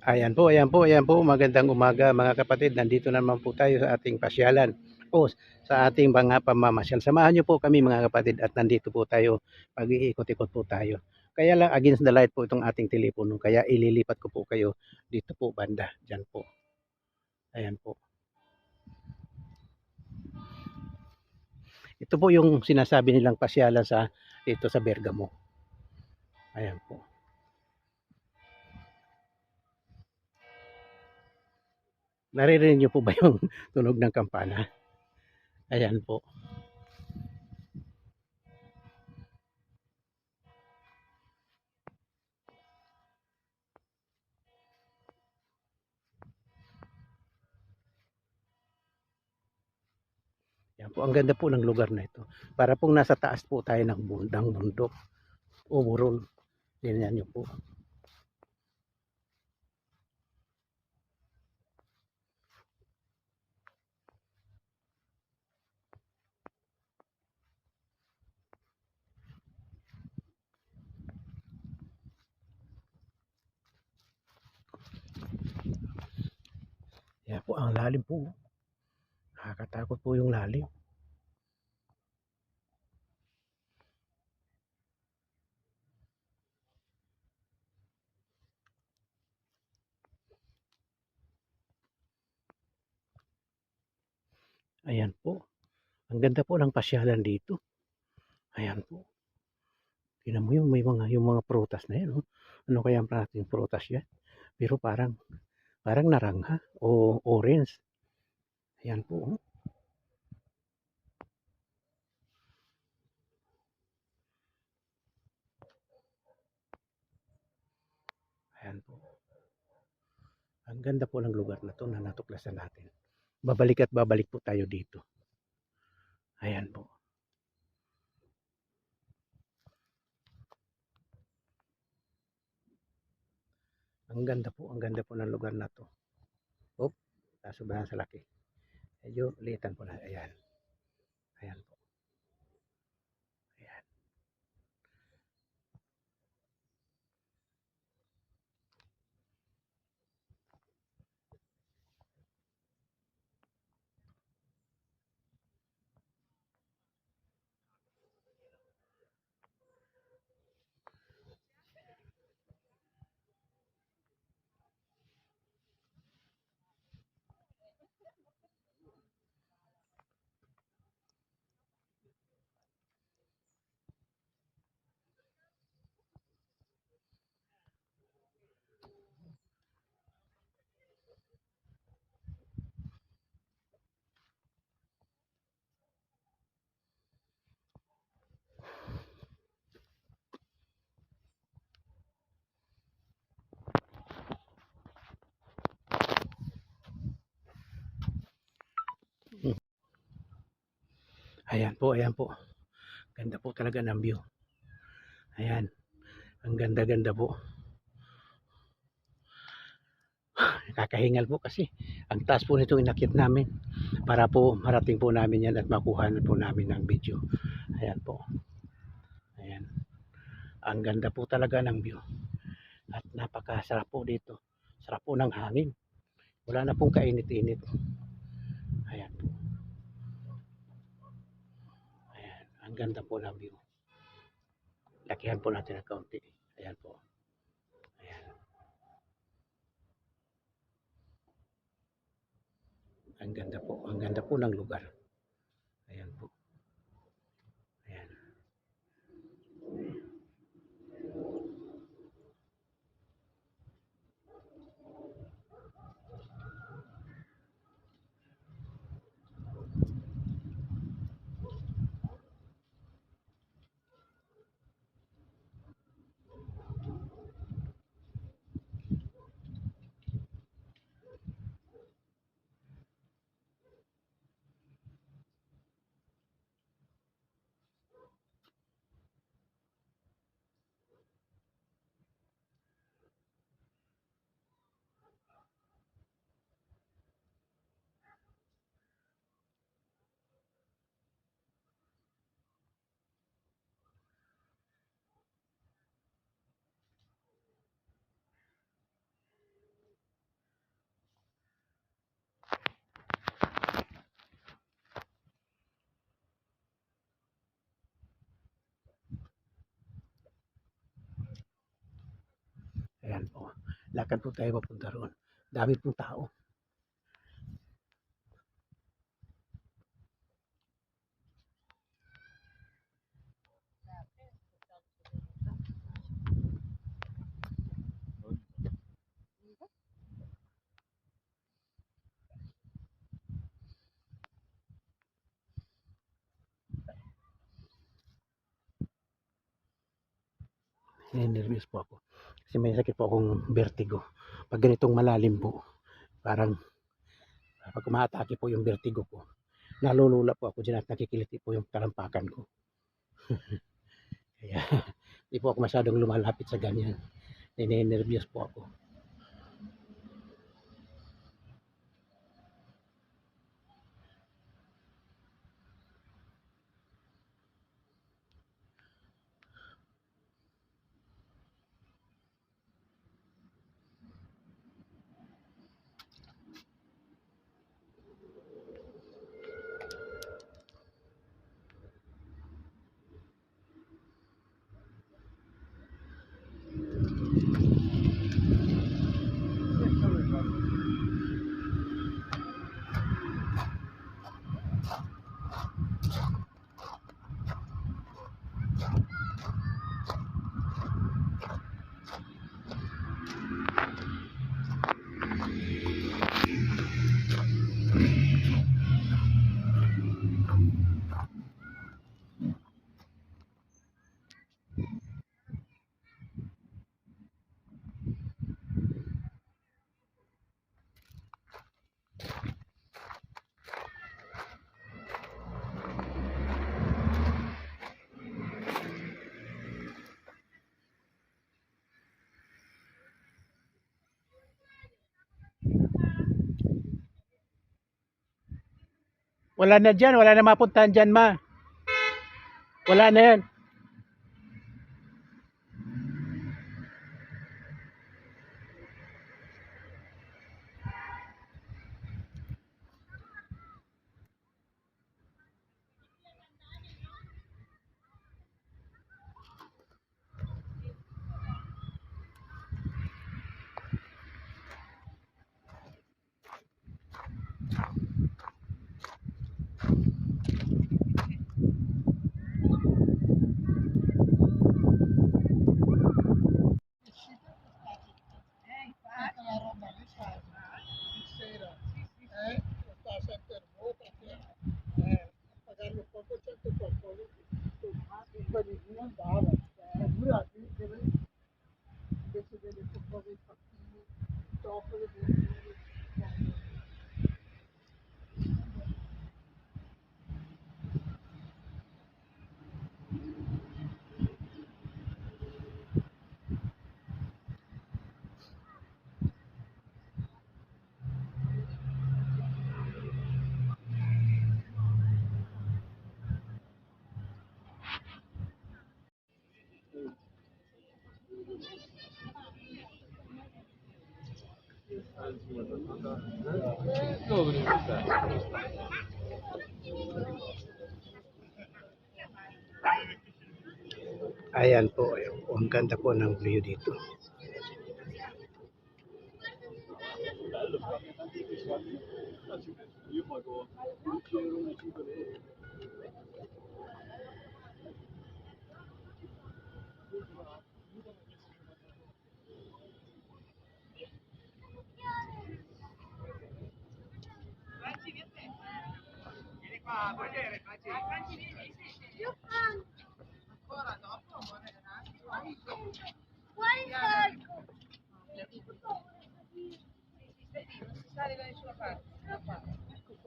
Ayan po, ayan po. Magandang umaga mga kapatid. Nandito naman po tayo sa ating pasyalan o sa ating mga pamamasyal. Samahan niyo po kami mga kapatid at nandito po tayo. Pag-iikot-ikot po tayo. Kaya lang against the light po itong ating telepono. Kaya ililipat ko po kayo dito po banda. Diyan po. Ayan po. Ito po yung sinasabi nilang pasyalan sa dito sa Bergamo. Ayan po. Naririnig niyo po ba yung tunog ng kampana? Ayan po. Yan po, ang ganda po ng lugar na ito. Para pong nasa taas po tayo ng bundok o burol. Tingnan niyo po. Yan po, ang lalim po. Nakakatakot po yung lalim. Ayan po. Ang ganda po ng pasyalan dito. Ayan po. Tingnan mo yung may mga prutas na yan. Oh. Ano kaya ang nating prutas yan? Pero parang narangha o orange. Ayan po. Oh. Ayan po. Ang ganda po ng lugar na to na natuklasan natin. Babalik at babalik po tayo dito. Ayan po. Ang ganda po ng lugar na to. Oop, sobrahan sa laki. Medyo liitan po na. Ayan. Ayan po. Ayan. Ayan po, ayan po. Ganda po talaga ng view. Ayan. Ang ganda-ganda po. Nakakahingal po kasi ang taas po nitong inakyat namin para po marating po namin yan at makuha na po namin ng video. Ayan po. Ayan. Ang ganda po talaga ng view. At napakasarap po dito. Sarap po ng hangin. Wala na pong kainit-init. Ayan po. Ayan. Ang ganda po ng view. Lakihan po natin ng kaunti. Ayan po. Ayan. Ang ganda po. Ang ganda po ng lugar. Ayan po. Ayan. Ayan po. Lakad po tayo papunta roon. Dami pong tao. Nervous po ako. Kasi may sakit po akong vertigo. Pag ganitong malalim po, parang pag umaatake po yung vertigo ko, nalulula po ako dyan at nakikiliti po yung talampakan ko. Kaya hindi po ako masyadong lumalapit sa ganyan. Nervous po ako. Wala na dyan, wala na mapuntahan dyan, ma. Wala na yan. Ayan po, ang ganda po ng view dito.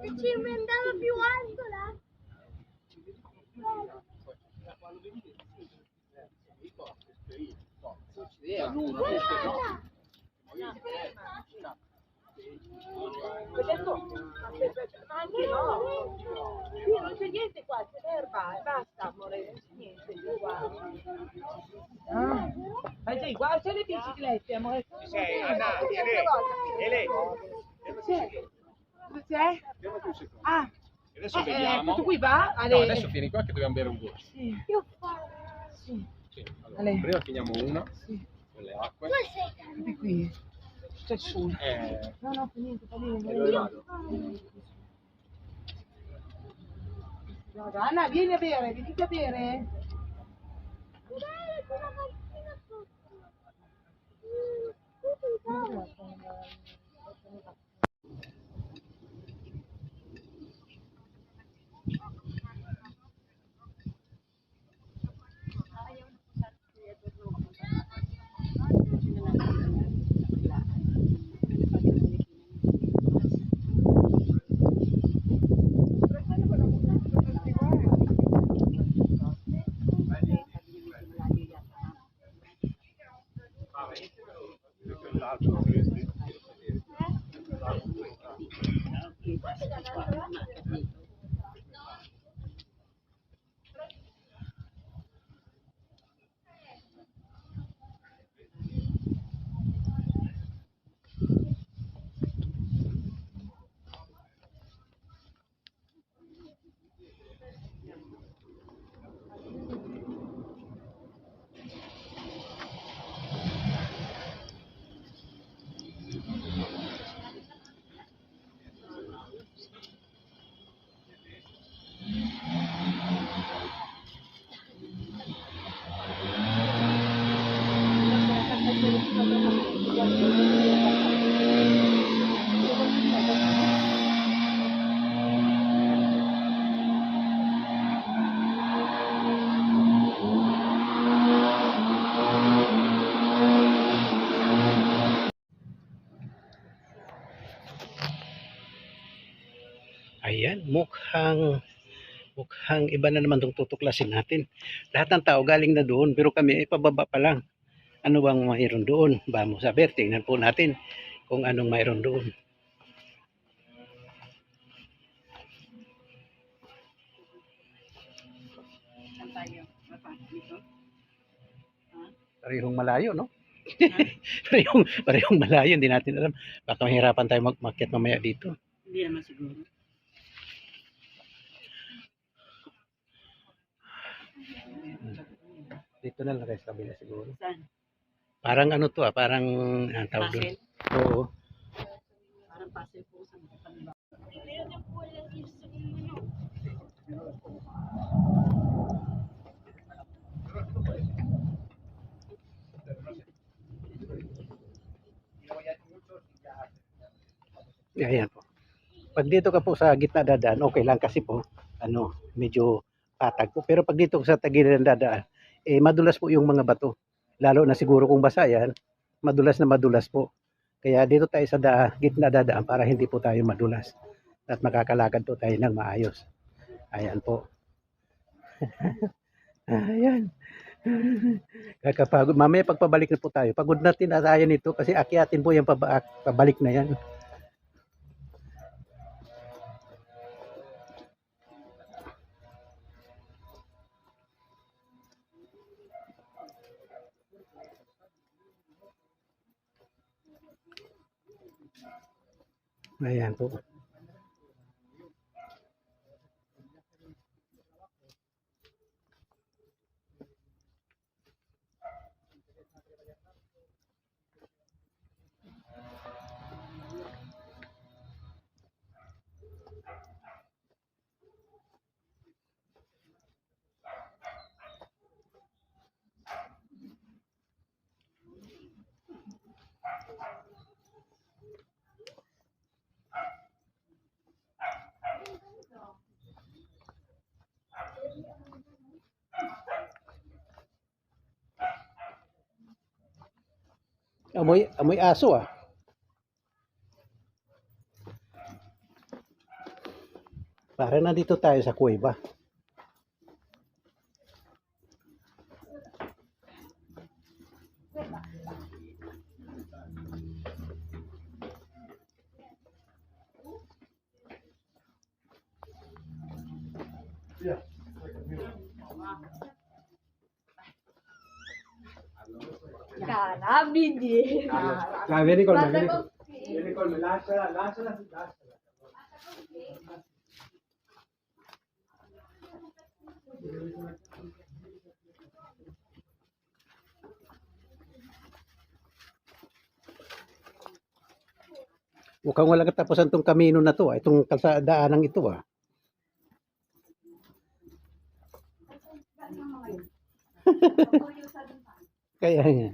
Ci andava più alto là. Anche no. Qui non c'è niente qua, c'è l'erba e basta, amore, non c'è niente di uguale. Ma c'è qua, c'è le biciclette, amore. Ci sei? Anna, Ele. Dove c'è? Ah, Adesso vediamo. tutto qui va? No, adesso vieni qua che dobbiamo bere un goccio. Sì. Sì. Sì, allora, prima finiamo una. Sì. le acque. Di qui. C'è su. No, no, per niente, fa bene. E dove vado? Guarda, Anna, vieni a bere, venite a bere. Ayan, mukhang iba na naman itong tutuklasin natin. Lahat ng tao galing na doon, pero kami ay pababa pa lang. Ano bang mayroon doon? Vamos a ver, tingnan po natin kung anong mayroon doon. Parehong malayo, no? parehong malayo, hindi natin alam. Baka mahirapan tayo magmakyat mamaya dito. Hindi naman siguro. Dito na lang kayo sa kabila siguro. Saan? Parang ano to parang ang tawag doon. Puzzle? Oo. Parang puzzle po sa mga. Ayan po. Pag dito ka po sa gitna dadaan, okay lang kasi po, medyo patag po. Pero pag dito sa tagiliran dadaan, madulas po yung mga bato. Lalo na siguro kung basa yan, madulas na madulas po. Kaya dito tayo sa gitna dadaan para hindi po tayo madulas. At makakalakad po tayo ng maayos. Ayan po. Ayan. Kakapagod. Mamaya pagpabalik na po tayo. Pagod natin na tayo nito kasi akyatin po yung pabalik na yan. Ayan po. Amoy aso ah. Para nandito tayo sa kuweba. Carabidi. Very cool, Guarda very cool. così. Very cool. Lasciala. Mukhang walang katapusan tong kamino na to, itong kalsadaan ito ah. Kaya nga.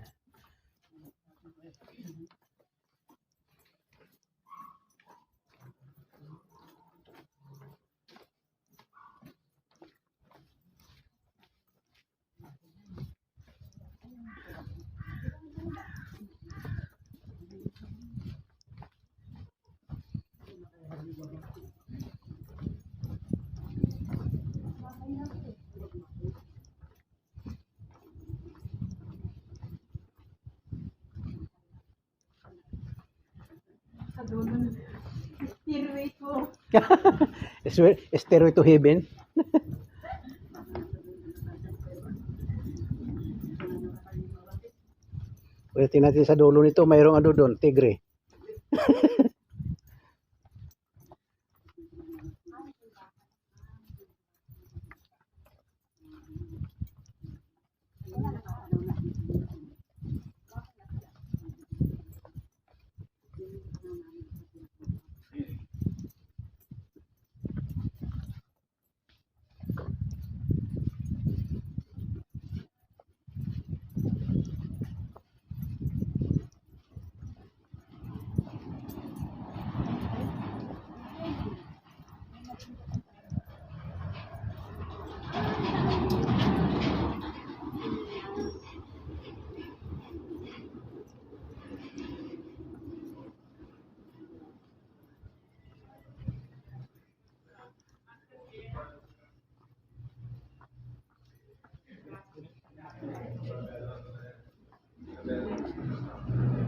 Stairway to heaven. Ulitin natin sa dulo nito, mayroong ano doon, tigre.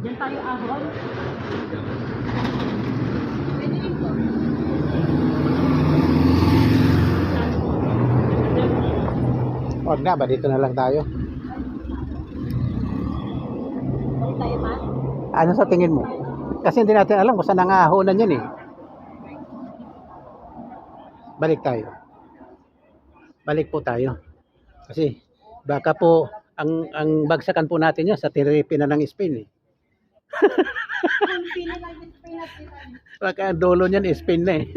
Diyan tayo ahon. Pwede rin po. Huwag na ba, dito na lang tayo. Huwag tayo man. Ano sa tingin mo? Kasi hindi natin alam kung saan nangahonan yan eh. Balik tayo. Balik po tayo. Kasi baka po ang bagsakan po natin yan sa Tenerife na ng Spain eh. Baka ang dulo niyan Spain na eh.